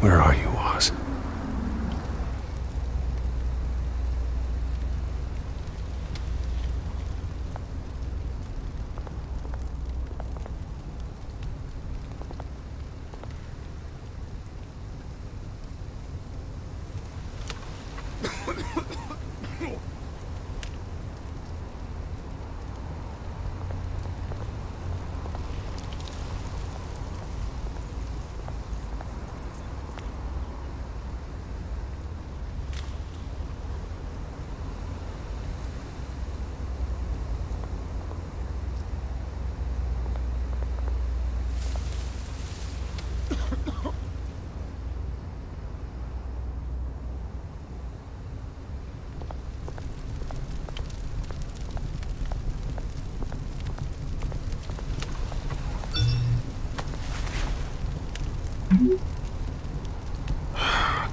Where are you, Oz?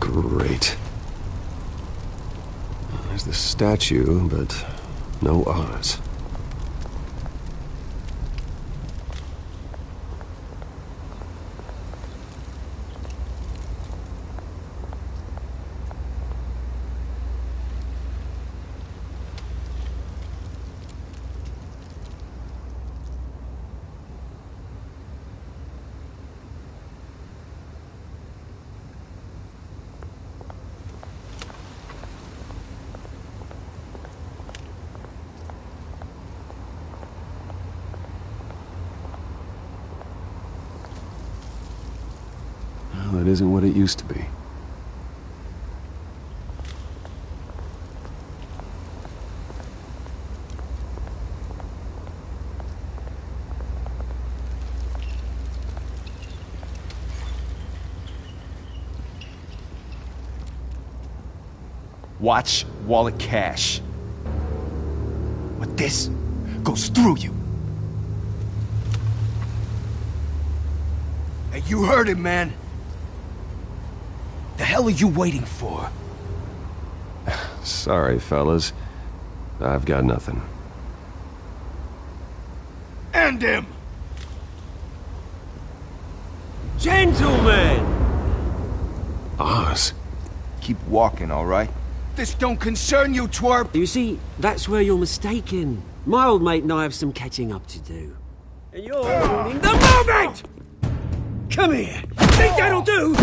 Great. There's the statue, but no Oz. That isn't what it used to be. Watch wallet cash. But this goes through you. Hey, you heard it, man. The hell are you waiting for? Sorry, fellas. I've got nothing. End him! Gentlemen! Oz? Keep walking, all right? This don't concern you, twerp! You see, that's where you're mistaken. My old mate and I have some catching up to do. And you're ruining the moment! Come here! Think that'll do?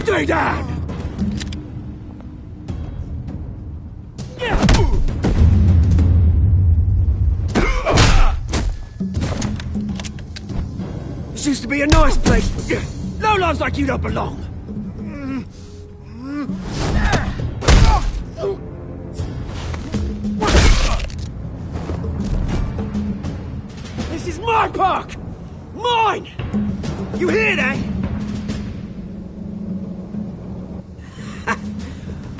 Stay down! This used to be a nice place. Lowlifes like you don't belong. This is my park! Mine! You hear that?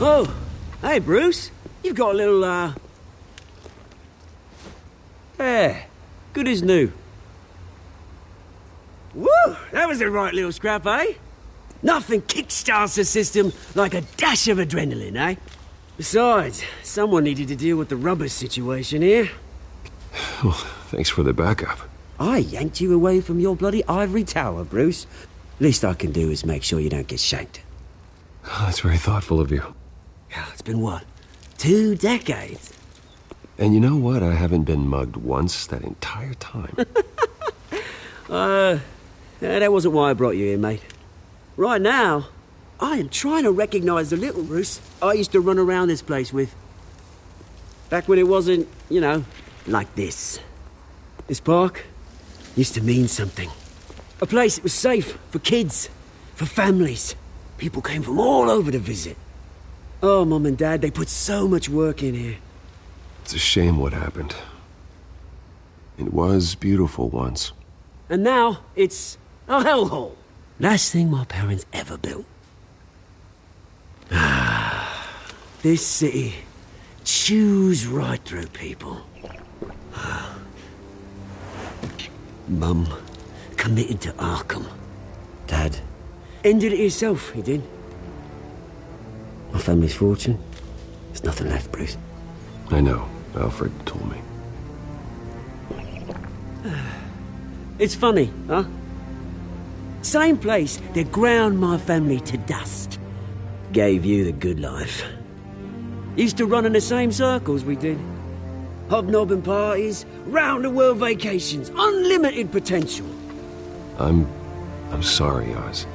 Oh, hey, Bruce. You've got a little, yeah, good as new. Woo! That was a right little scrap, eh? Nothing kickstarts the system like a dash of adrenaline, eh? Besides, someone needed to deal with the rubber situation here. Well, thanks for the backup. I yanked you away from your bloody ivory tower, Bruce. Least I can do is make sure you don't get shanked. Oh, that's very thoughtful of you. It's been what? 2 decades? And you know what? I haven't been mugged once that entire time. That wasn't why I brought you here, mate. Right now, I am trying to recognize the little Bruce I used to run around this place with. Back when it wasn't, you know, like this. This park used to mean something. A place that was safe for kids, for families. People came from all over to visit. Oh, Mum and Dad, they put so much work in here. It's a shame what happened. It was beautiful once. And now, it's a hellhole. Last thing my parents ever built. This city chews right through people. Mum committed to Arkham. Dad ended it himself, he did. My family's fortune, there's nothing left, Bruce. I know. Alfred told me. It's funny, huh? Same place that ground my family to dust. Gave you the good life. Used to run in the same circles we did. Hobnobbing parties, round-the-world vacations, unlimited potential. I'm sorry, Oz.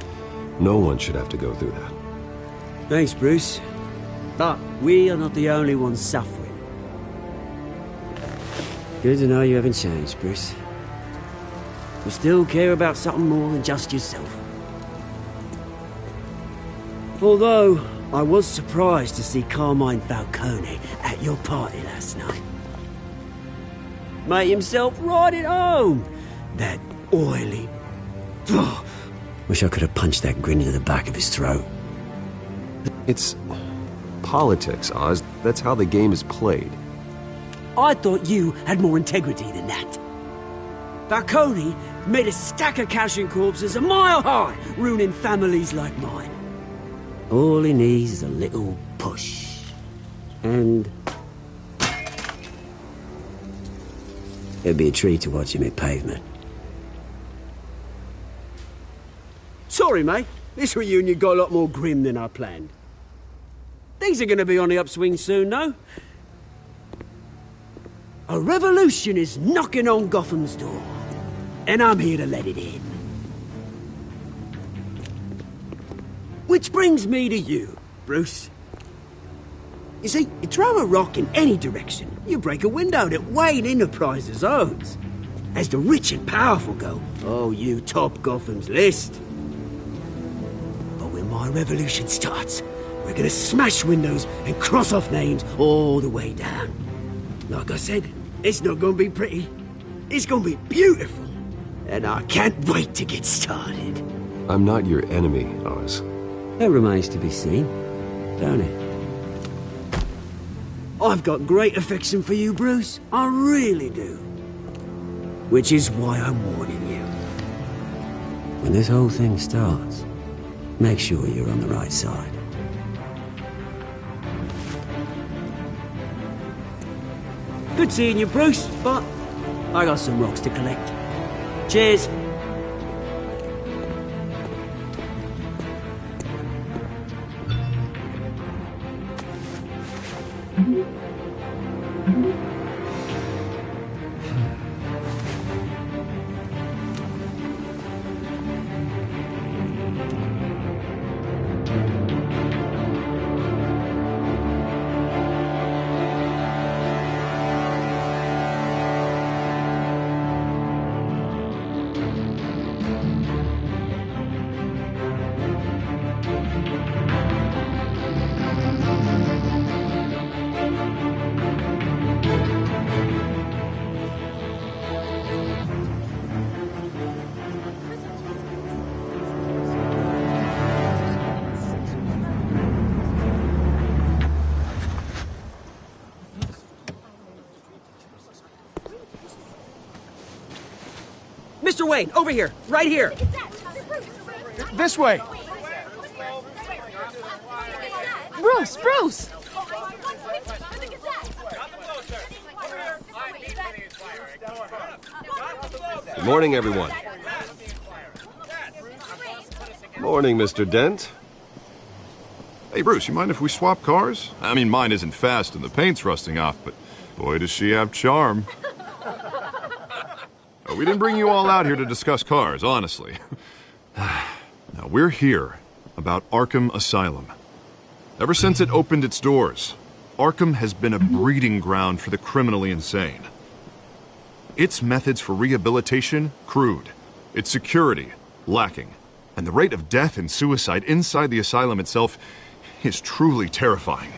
No one should have to go through that. Thanks, Bruce. But we are not the only ones suffering. Good to know you haven't changed, Bruce. You still care about something more than just yourself. Although, I was surprised to see Carmine Falcone at your party last night. Made himself right at home. That oily... Oh, wish I could have punched that grin into the back of his throat. It's politics, Oz. That's how the game is played. I thought you had more integrity than that. Falcone made a stack of cashing corpses a mile high, ruining families like mine. All he needs is a little push. And... it'd be a treat to watch him hit pavement. Sorry, mate. This reunion got a lot more grim than I planned. Things are gonna be on the upswing soon, though. A revolution is knocking on Gotham's door. And I'm here to let it in. Which brings me to you, Bruce. You see, you throw a rock in any direction, you break a window that Wayne Enterprises owns. As the rich and powerful go, oh, you top Gotham's list. But when my revolution starts, we're gonna smash windows and cross off names all the way down. Like I said, it's not gonna be pretty. It's gonna be beautiful. And I can't wait to get started. I'm not your enemy, Oz. That remains to be seen, don't it? I've got great affection for you, Bruce. I really do. Which is why I'm warning you. When this whole thing starts, make sure you're on the right side. Good seeing you, Bruce, but I got some rocks to collect. Cheers. Mr. Wayne, over here, right here. This way. Bruce! Good morning, everyone. Morning, Mr. Dent. Hey, Bruce, you mind if we swap cars? I mean, mine isn't fast and the paint's rusting off, but boy, does she have charm. We didn't bring you all out here to discuss cars, honestly. Now, we're here about Arkham Asylum. Ever since it opened its doors, Arkham has been a breeding ground for the criminally insane. Its methods for rehabilitation, crude. Its security, lacking. And the rate of death and suicide inside the asylum itself is truly terrifying.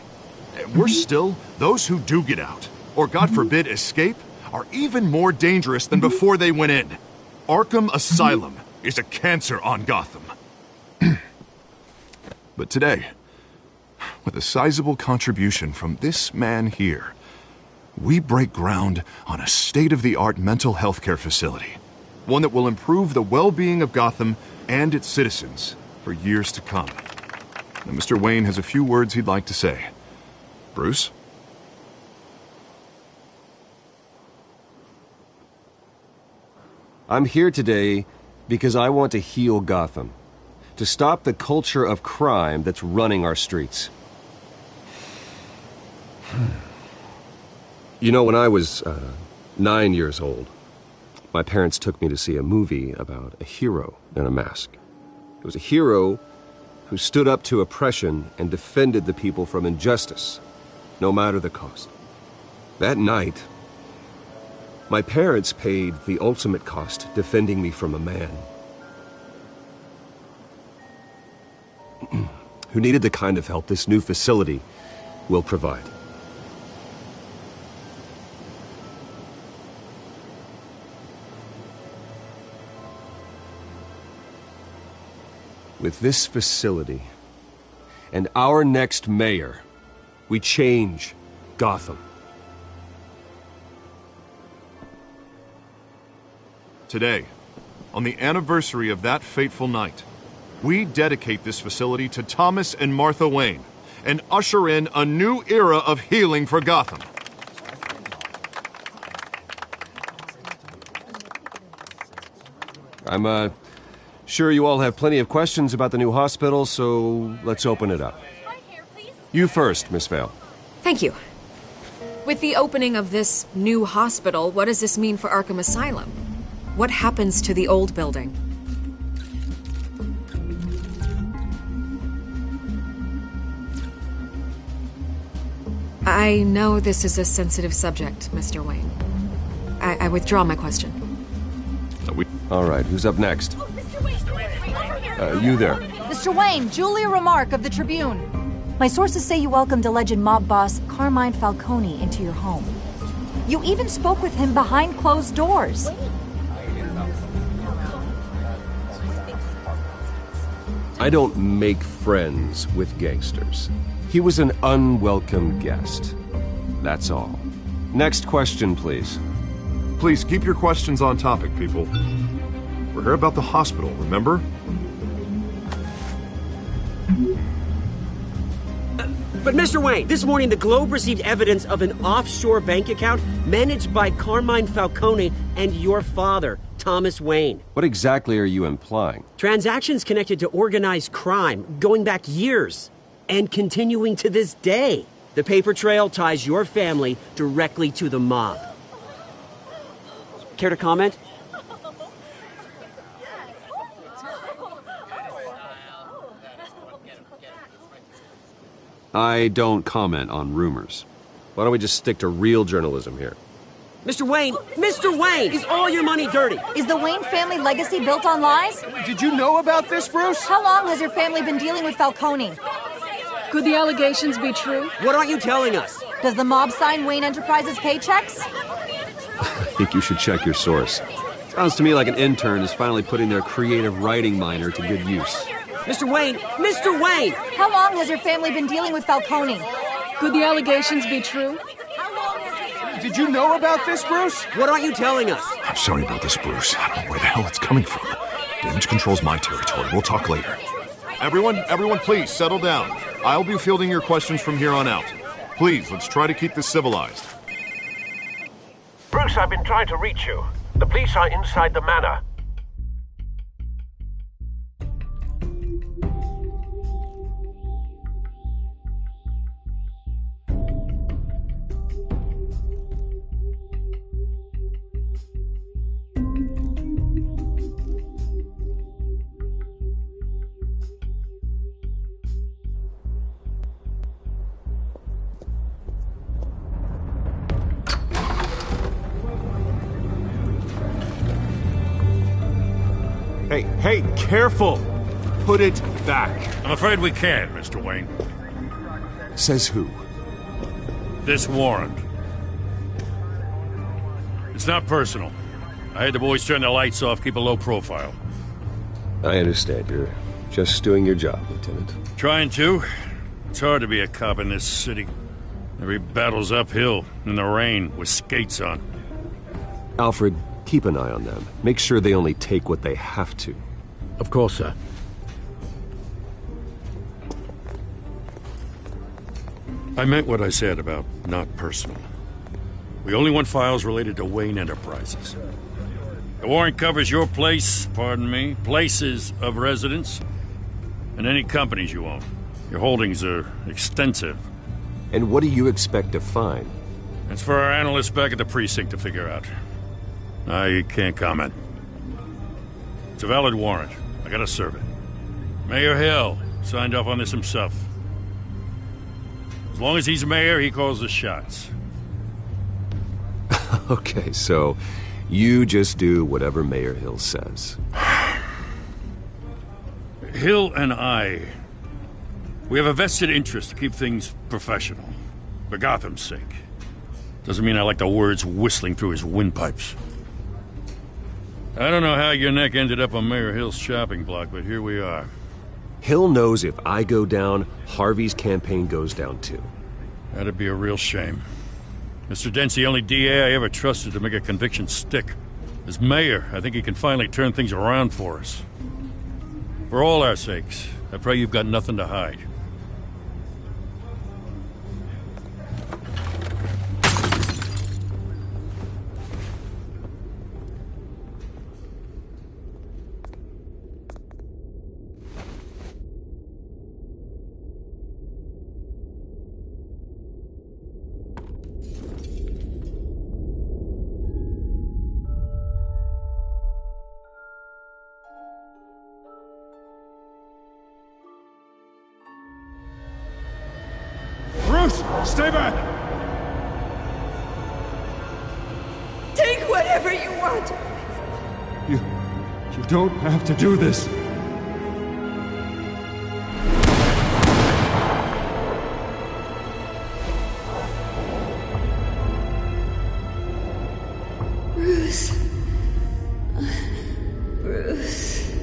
Worse still, those who do get out, or God forbid, escape, are even more dangerous than before they went in. Arkham Asylum is a cancer on Gotham. But today, with a sizable contribution from this man here, we break ground on a state-of-the-art mental health care facility. One that will improve the well-being of Gotham and its citizens for years to come. Now, Mr. Wayne has a few words he'd like to say. Bruce? I'm here today because I want to heal Gotham. To stop the culture of crime that's running our streets. You know, when I was 9 years old, my parents took me to see a movie about a hero in a mask. It was a hero who stood up to oppression and defended the people from injustice, no matter the cost. That night, my parents paid the ultimate cost defending me from a man who needed the kind of help this new facility will provide. With this facility and our next mayor, we change Gotham. Today, on the anniversary of that fateful night, we dedicate this facility to Thomas and Martha Wayne and usher in a new era of healing for Gotham. I'm sure you all have plenty of questions about the new hospital, so let's open it up. You first, Miss Vale. Thank you. With the opening of this new hospital, what does this mean for Arkham Asylum? What happens to the old building? I know this is a sensitive subject, Mr. Wayne. I withdraw my question. All right, who's up next? You there. Mr. Wayne, Julia Remark of the Tribune. My sources say you welcomed alleged mob boss Carmine Falcone into your home. You even spoke with him behind closed doors. I don't make friends with gangsters. He was an unwelcome guest. That's all. Next question, please. Please keep your questions on topic, people. We're here about the hospital, remember? But Mr. Wayne, this morning the Globe received evidence of an offshore bank account managed by Carmine Falcone and your father, Thomas Wayne. What exactly are you implying? Transactions connected to organized crime going back years and continuing to this day. The paper trail ties your family directly to the mob. Care to comment? I don't comment on rumors. Why don't we just stick to real journalism here? Mr. Wayne, is all your money dirty? Is the Wayne family legacy built on lies? Did you know about this, Bruce? How long has your family been dealing with Falcone? Could the allegations be true? What aren't you telling us? Does the mob sign Wayne Enterprises paychecks? I think you should check your source. Sounds to me like an intern is finally putting their creative writing minor to good use. Mr. Wayne! How long has your family been dealing with Falcone? Could the allegations be true? Did you know about this, Bruce? What aren't you telling us? I'm sorry about this, Bruce. I don't know where the hell it's coming from. Damage control's my territory. We'll talk later. Everyone, please, settle down. I'll be fielding your questions from here on out. Please, let's try to keep this civilized. Bruce, I've been trying to reach you. The police are inside the manor. Hey, careful! Put it back. I'm afraid we can't, Mr. Wayne. Says who? This warrant. It's not personal. I had the boys turn the lights off, keep a low profile. I understand. You're just doing your job, Lieutenant. Trying to. It's hard to be a cop in this city. Every battle's uphill, in the rain, with skates on. Alfred, keep an eye on them. Make sure they only take what they have to. Of course, sir. I meant what I said about not personal. We only want files related to Wayne Enterprises. The warrant covers your place, pardon me, places of residence, and any companies you own. Your holdings are extensive. And what do you expect to find? It's for our analysts back at the precinct to figure out. I can't comment. It's a valid warrant. I gotta serve it. Mayor Hill signed off on this himself. As long as he's mayor, he calls the shots. Okay, so you just do whatever Mayor Hill says. Hill and I, we have a vested interest to keep things professional. For Gotham's sake. Doesn't mean I like the words whistling through his windpipes. I don't know how your neck ended up on Mayor Hill's shopping block, but here we are. Hill knows if I go down, Harvey's campaign goes down too. That'd be a real shame. Mr. Dent's the only DA I ever trusted to make a conviction stick. As mayor, I think he can finally turn things around for us. For all our sakes, I pray you've got nothing to hide. Stay back! Take whatever you want! You don't have to do this. Bruce. Bruce.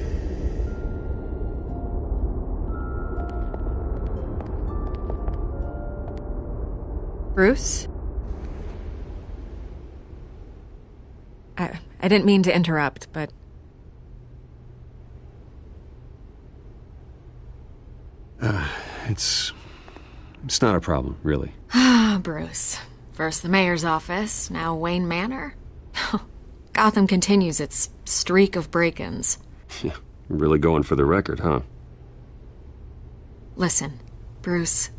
Bruce? I didn't mean to interrupt, but... It's not a problem, really. Ah, Bruce. First the mayor's office, now Wayne Manor. Gotham continues its streak of break-ins. Yeah, really going for the record, huh? Listen, Bruce.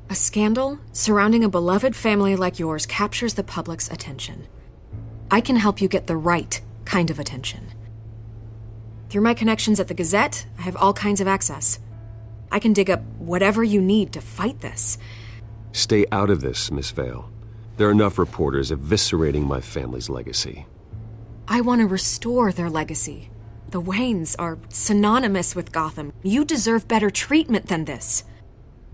A scandal surrounding a beloved family like yours captures the public's attention. I can help you get the right kind of attention. Through my connections at the Gazette, I have all kinds of access. I can dig up whatever you need to fight this. Stay out of this, Miss Vale. There are enough reporters eviscerating my family's legacy. I want to restore their legacy. The Waynes are synonymous with Gotham. You deserve better treatment than this.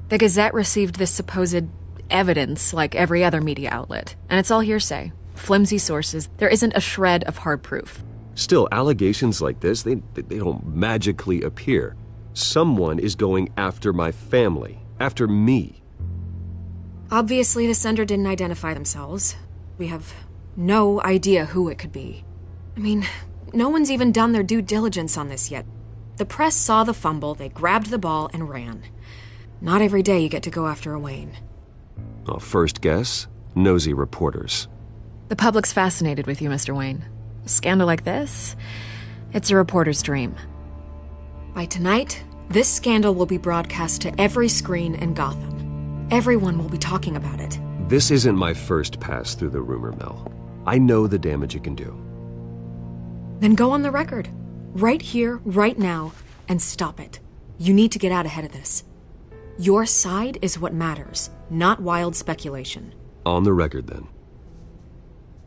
The Gazette received this supposed evidence like every other media outlet, and it's all hearsay. Flimsy sources. There isn't a shred of hard proof. Still, allegations like this, they don't magically appear. Someone is going after my family, after me. Obviously, the sender didn't identify themselves. We have no idea who it could be. I mean, no one's even done their due diligence on this yet. The press saw the fumble, they grabbed the ball and ran. Not every day you get to go after a Wayne. Well, first guess, nosy reporters. The public's fascinated with you, Mr. Wayne. A scandal like this, it's a reporter's dream. By tonight, this scandal will be broadcast to every screen in Gotham. Everyone will be talking about it. This isn't my first pass through the rumor mill. I know the damage it can do. Then go on the record. Right here, right now, and stop it. You need to get out ahead of this. Your side is what matters, not wild speculation. On the record, then.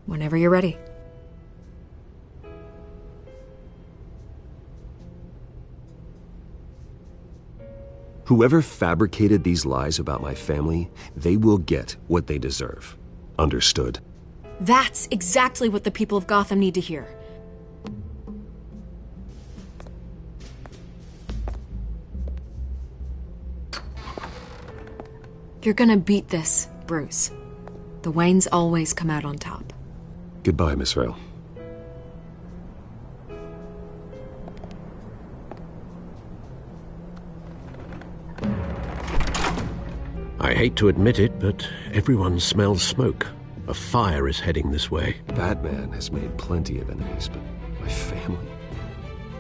Whenever you're ready. Whoever fabricated these lies about my family, they will get what they deserve. Understood? That's exactly what the people of Gotham need to hear. You're gonna beat this, Bruce. The Waynes always come out on top. Goodbye, Miss Vale. I hate to admit it, but everyone smells smoke. A fire is heading this way. Batman has made plenty of enemies, but My family.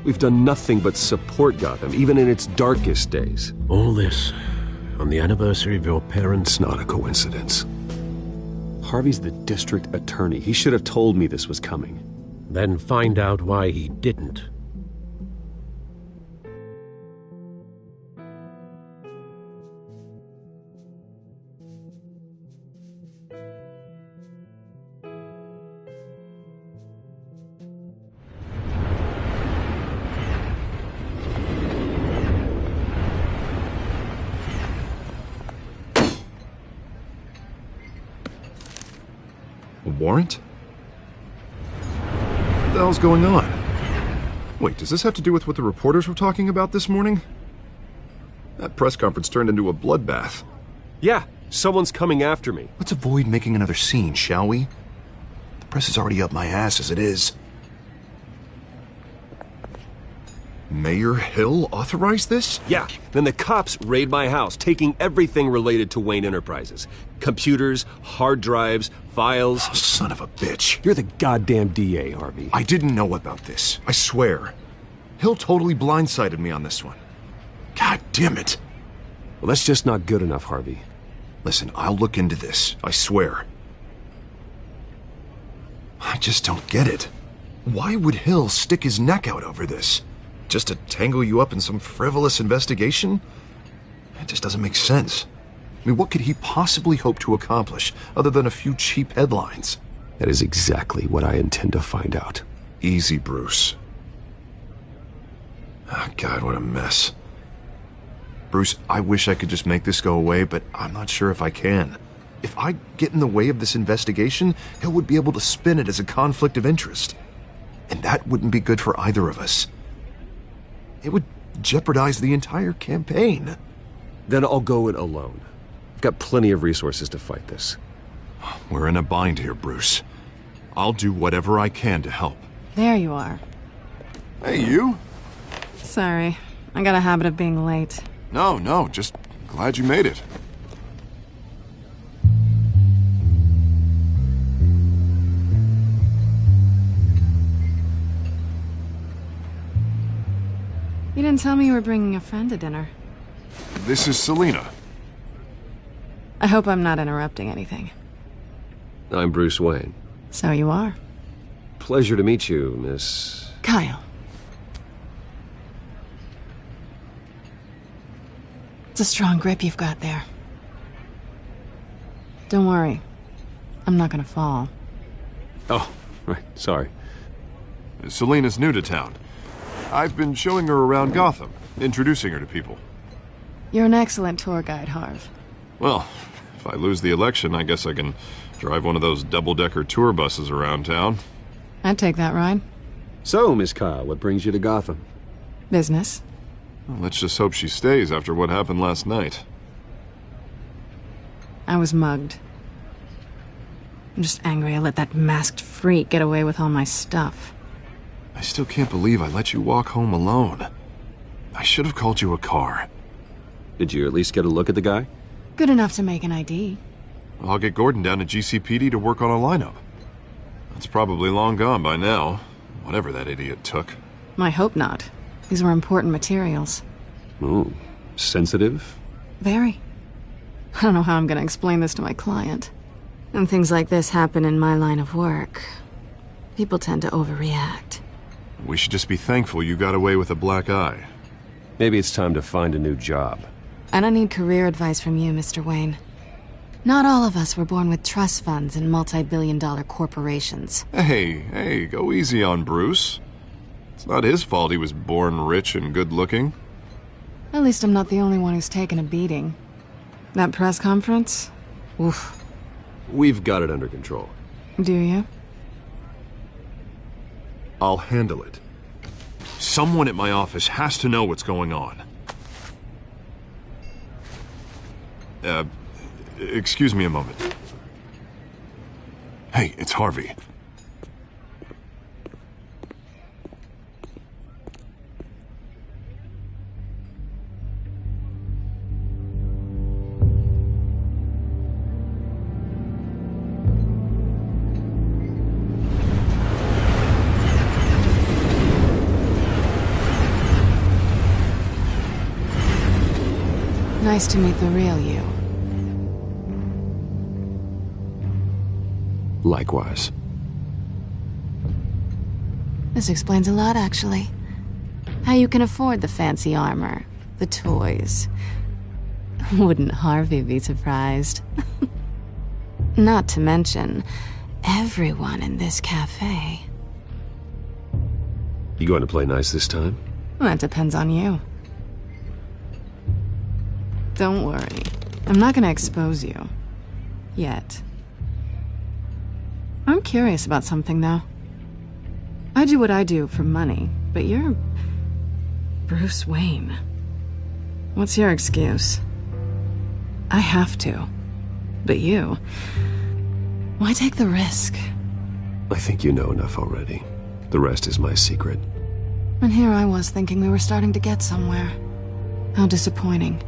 We've done nothing but support Gotham, even in its darkest days. All this on the anniversary of your parents'... It's not a coincidence. Harvey's the district attorney. He should have told me this was coming. Then find out why he didn't. A warrant? What the hell's going on? Wait, does this have to do with what the reporters were talking about this morning? That press conference turned into a bloodbath. Yeah, someone's coming after me. Let's avoid making another scene, shall we? The press is already up my ass as it is. Mayor Hill authorized this? Yeah, then the cops raid my house, taking everything related to Wayne Enterprises. Computers, hard drives, files. Oh, son of a bitch. You're the goddamn DA, Harvey. I didn't know about this. I swear. Hill totally blindsided me on this one. God damn it. Well, that's just not good enough, Harvey. Listen, I'll look into this. I swear. I just don't get it. Why would Hill stick his neck out over this? Just to tangle you up in some frivolous investigation? It just doesn't make sense. I mean, what could he possibly hope to accomplish other than a few cheap headlines? That is exactly what I intend to find out. Easy, Bruce. Oh, God, what a mess. Bruce, I wish I could just make this go away, but I'm not sure if I can. If I get in the way of this investigation, Hill would be able to spin it as a conflict of interest. And that wouldn't be good for either of us. It would jeopardize the entire campaign. Then I'll go it alone. I've got plenty of resources to fight this. We're in a bind here, Bruce. I'll do whatever I can to help. There you are. Hey, you? Sorry, I got a habit of being late. No, just glad you made it. You didn't tell me you were bringing a friend to dinner. This is Selina. I hope I'm not interrupting anything. I'm Bruce Wayne. So you are. Pleasure to meet you, Miss... Kyle. It's a strong grip you've got there. Don't worry. I'm not gonna fall. Oh, right, sorry. Selina's new to town. I've been showing her around Gotham, introducing her to people. You're an excellent tour guide, Harv. Well, if I lose the election, I guess I can drive one of those double-decker tour buses around town. I'd take that ride. So, Miss Kyle, what brings you to Gotham? Business. Well, let's just hope she stays after what happened last night. I was mugged. I'm just angry I let that masked freak get away with all my stuff. I still can't believe I let you walk home alone. I should have called you a car. Did you at least get a look at the guy? Good enough to make an ID. I'll get Gordon down to GCPD to work on a lineup. That's probably long gone by now, whatever that idiot took. I hope not. These were important materials. Ooh, sensitive? Very. I don't know how I'm gonna explain this to my client. When things like this happen in my line of work, people tend to overreact. We should just be thankful you got away with a black eye. Maybe it's time to find a new job. I don't need career advice from you, Mr. Wayne. Not all of us were born with trust funds and multi-billion-dollar corporations. Hey, go easy on Bruce. It's not his fault he was born rich and good-looking. At least I'm not the only one who's taken a beating. That press conference? Oof. We've got it under control. Do you? I'll handle it. Someone at my office has to know what's going on. Excuse me a moment. Hey, it's Harvey. Nice to meet the real you. Likewise. This explains a lot, actually. How you can afford the fancy armor, the toys. Wouldn't Harvey be surprised? Not to mention, everyone in this cafe. You going to play nice this time? That depends on you. Don't worry. I'm not gonna expose you. Yet. I'm curious about something, though. I do what I do for money, but you're... Bruce Wayne. What's your excuse? I have to. But you... Why take the risk? I think you know enough already. The rest is my secret. And here I was thinking we were starting to get somewhere. How disappointing.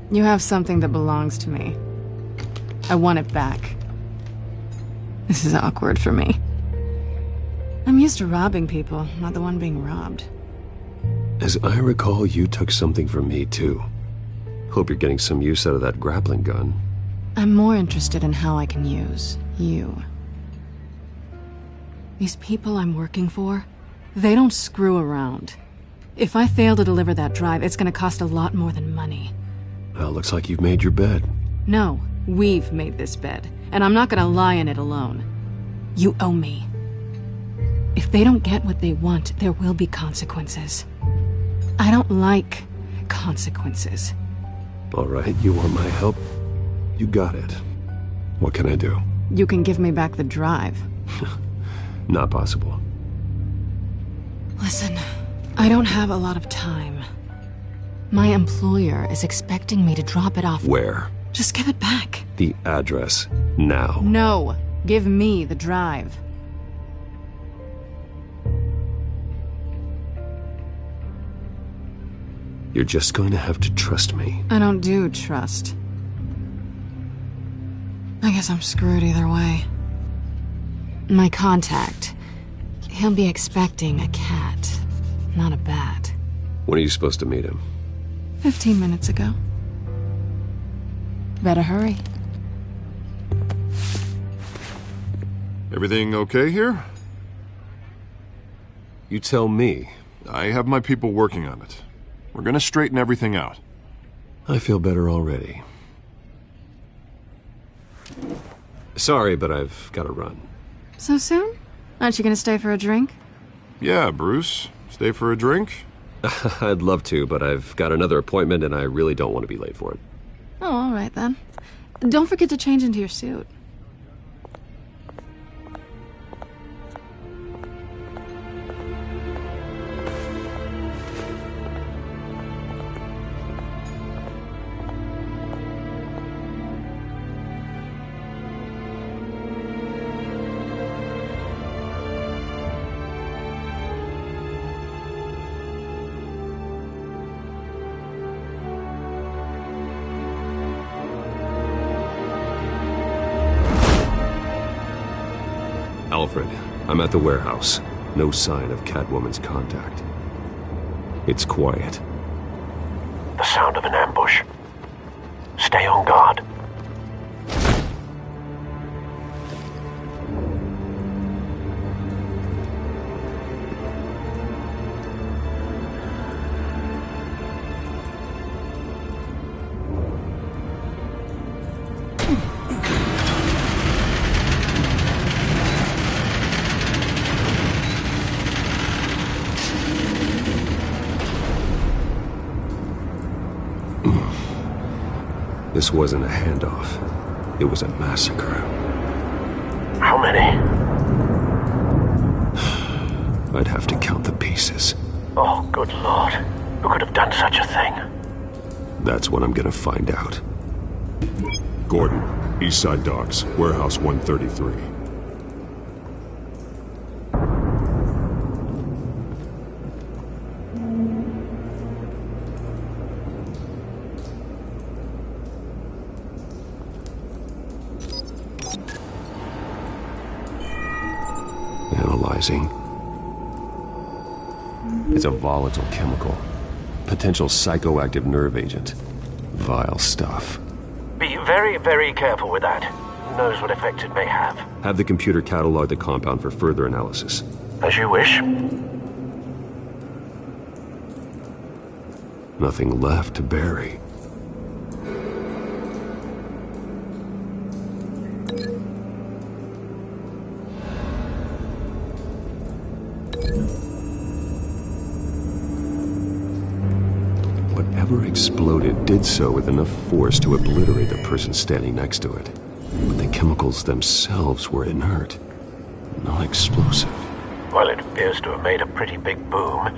You have something that belongs to me. I want it back. This is awkward for me. I'm used to robbing people, not the one being robbed. As I recall, you took something from me, too. Hope you're getting some use out of that grappling gun. I'm more interested in how I can use you. These people I'm working for, they don't screw around. If I fail to deliver that drive, it's gonna cost a lot more than money. Well, looks like you've made your bed. No, we've made this bed, and I'm not gonna lie in it alone. You owe me. If they don't get what they want, there will be consequences. I don't like consequences. All right, you want my help? You got it. What can I do? You can give me back the drive. Not possible. Listen, I don't have a lot of time. My employer is expecting me to drop it off. Where? Just give it back. The address, now. No, give me the drive. You're just going to have to trust me. I don't do trust. I guess I'm screwed either way. My contact, he'll be expecting a cat, not a bat. When are you supposed to meet him? 15 minutes ago. Better hurry. Everything okay here? You tell me. I have my people working on it. We're gonna straighten everything out. I feel better already. Sorry, but I've got to run. So soon? Aren't you gonna stay for a drink? Yeah, Bruce. Stay for a drink? I'd love to, but I've got another appointment and I really don't want to be late for it. Oh, all right then. Don't forget to change into your suit. Alfred, I'm at the warehouse. No sign of Catwoman's contact. It's quiet. The sound of an ambush. Stay on guard. This wasn't a handoff. It was a massacre. How many? I'd have to count the pieces. Oh, good Lord. Who could have done such a thing? That's what I'm gonna find out. Gordon, Eastside Docks, Warehouse 133. Analyzing. It's a volatile chemical. Potential psychoactive nerve agent. Vile stuff. Be very, very careful with that. Who knows what effects it may have. Have the computer catalog the compound for further analysis. As you wish. Nothing left to bury. Whatever exploded did so with enough force to obliterate the person standing next to it. But the chemicals themselves were inert, not explosive. Well, it appears to have made a pretty big boom.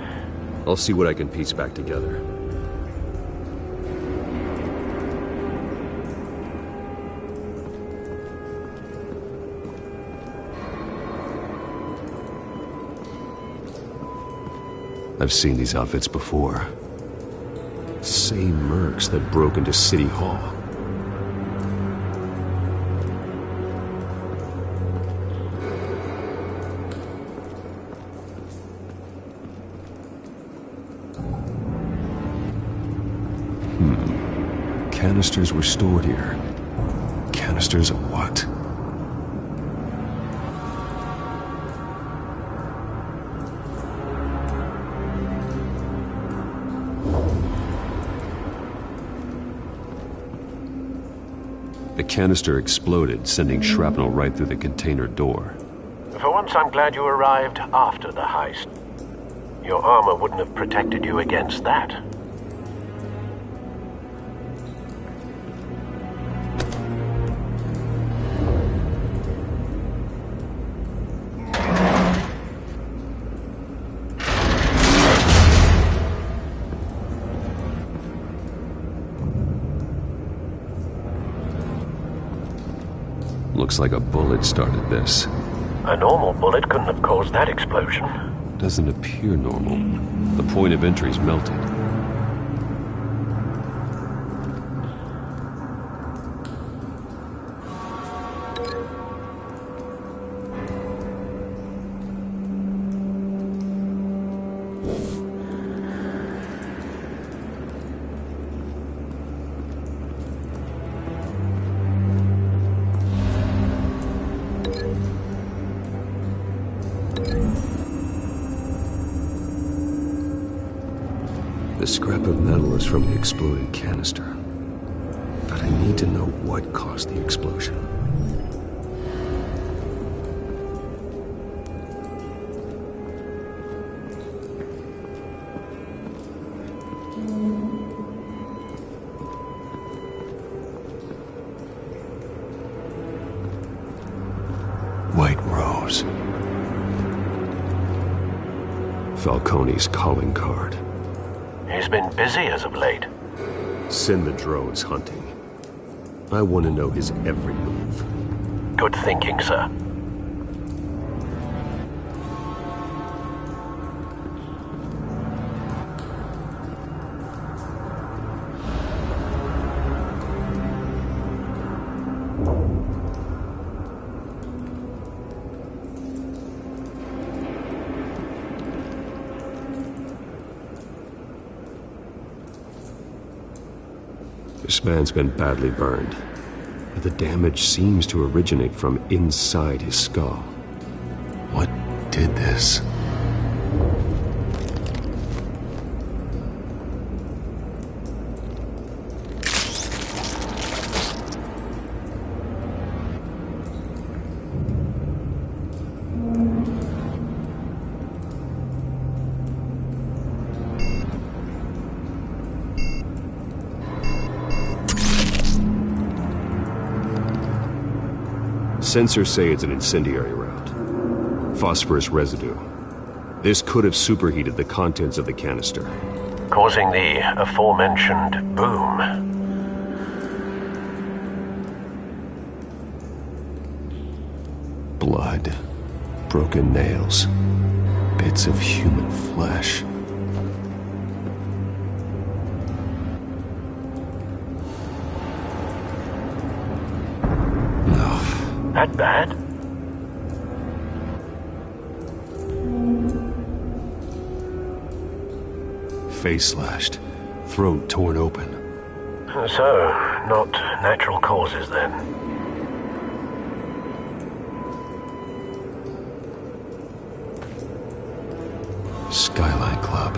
I'll see what I can piece back together. I've seen these outfits before. Same mercs that broke into City Hall. Canisters were stored here. Canisters of what? The canister exploded, sending shrapnel right through the container door. For once, I'm glad you arrived after the heist. Your armor wouldn't have protected you against that. Looks like a bullet started this. A normal bullet couldn't have caused that explosion. Doesn't appear normal. The point of entry's melted. The scrap of metal is from the exploded canister. But I need to know what caused the explosion. White Rose. Falcone's calling card. He's been busy as of late. Send the drones hunting. I want to know his every move. Good thinking, sir. This man's been badly burned, but the damage seems to originate from inside his skull. What did this? Sensors say it's an incendiary round. Phosphorus residue. This could have superheated the contents of the canister, causing the aforementioned boom. Blood, broken nails, bits of human flesh. That bad? face slashed, throat torn open. So, not natural causes then. Skyline Club.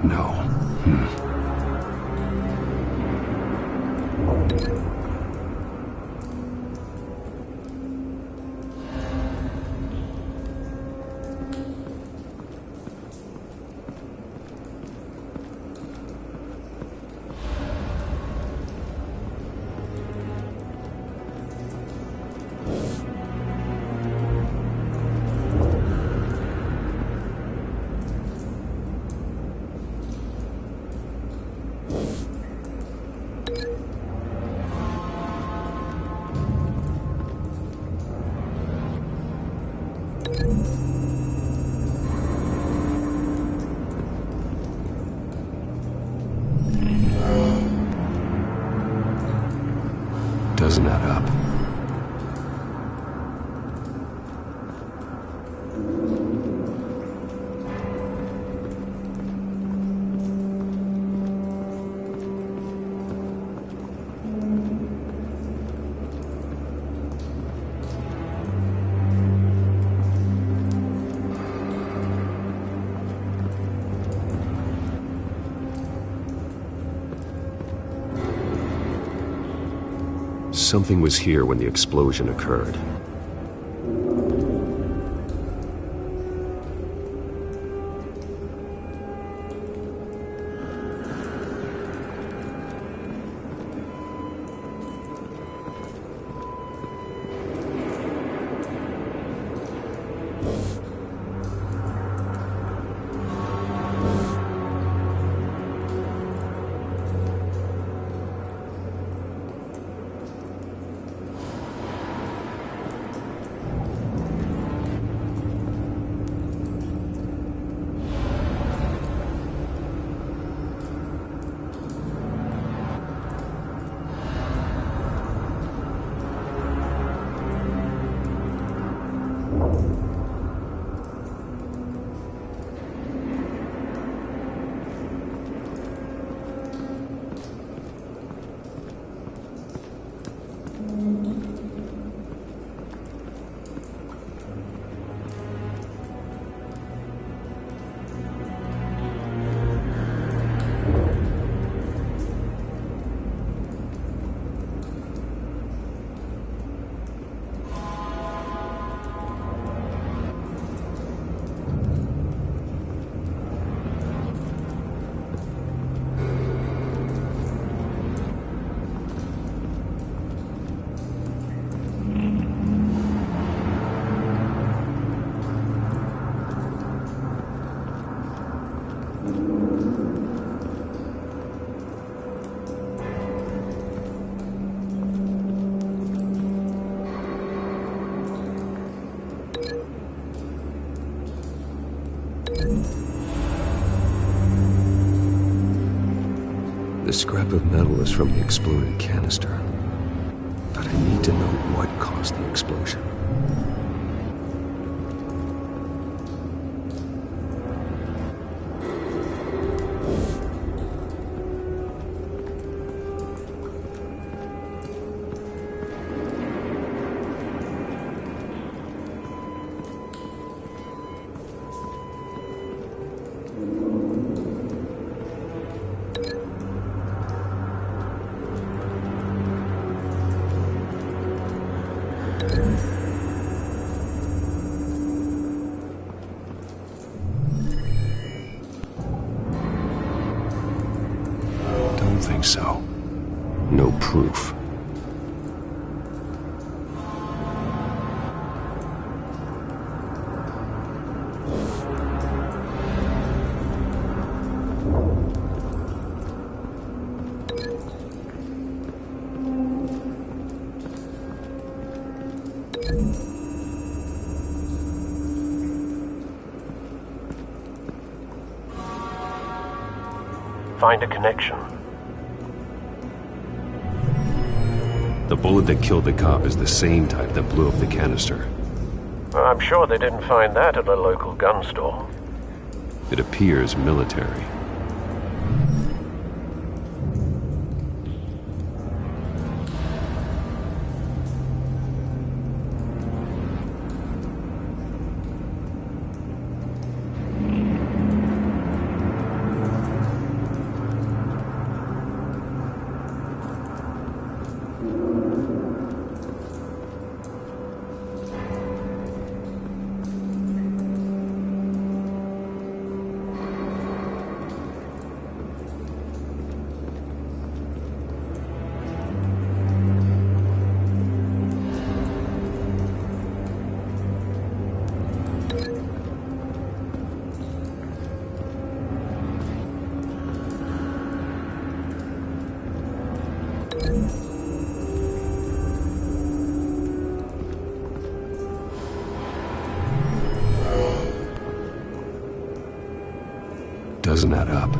No. Doesn't add up. Something was here when the explosion occurred. The scrap of metal is from the exploded canister. But I need to know what caused the explosion. Don't think so. No proof. Find a connection. The bullet that killed the cop is the same type that blew up the canister. I'm sure they didn't find that at a local gun store. It appears military. Doesn't add up.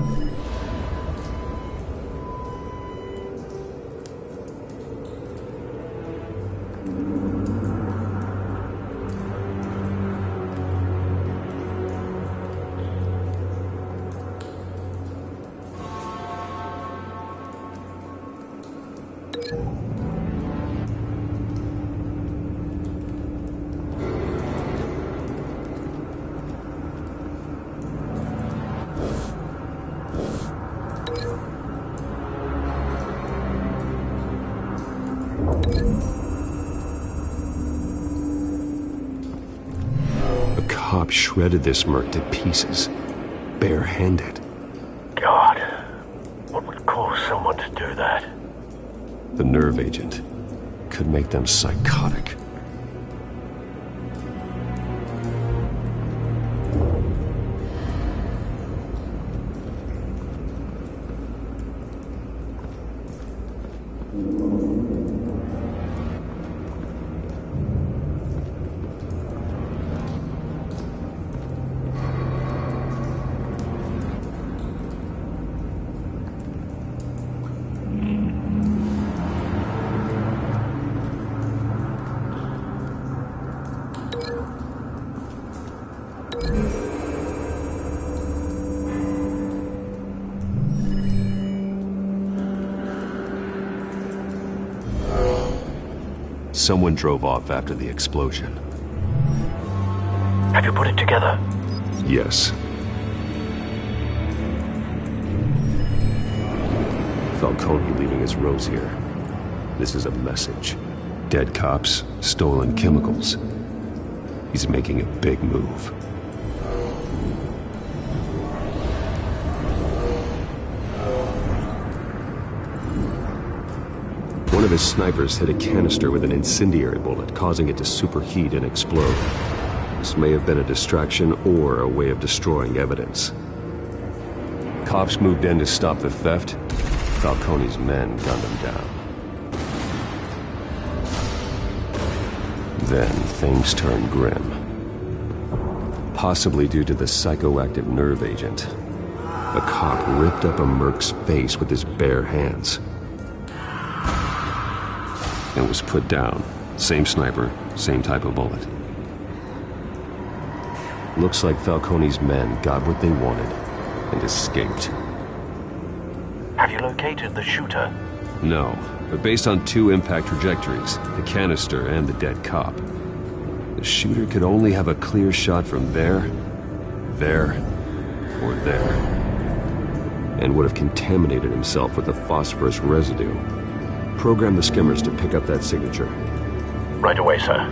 Cop shredded this merc to pieces, bare-handed. God, what would cause someone to do that? The nerve agent could make them psychotic. Someone drove off after the explosion. Have you put it together? Yes. Falcone leaving his rose here. This is a message. Dead cops, stolen chemicals. He's making a big move. One of his snipers hit a canister with an incendiary bullet, causing it to superheat and explode. This may have been a distraction or a way of destroying evidence. Cops moved in to stop the theft. Falcone's men gunned him down. Then things turned grim. Possibly due to the psychoactive nerve agent. A cop ripped up a merc's face with his bare hands. And was put down. Same sniper, same type of bullet. Looks like Falcone's men got what they wanted and escaped. Have you located the shooter? No, but based on two impact trajectories, the canister and the dead cop, the shooter could only have a clear shot from there, or there, and would have contaminated himself with the phosphorus residue. Program the skimmers to pick up that signature. Right away, sir.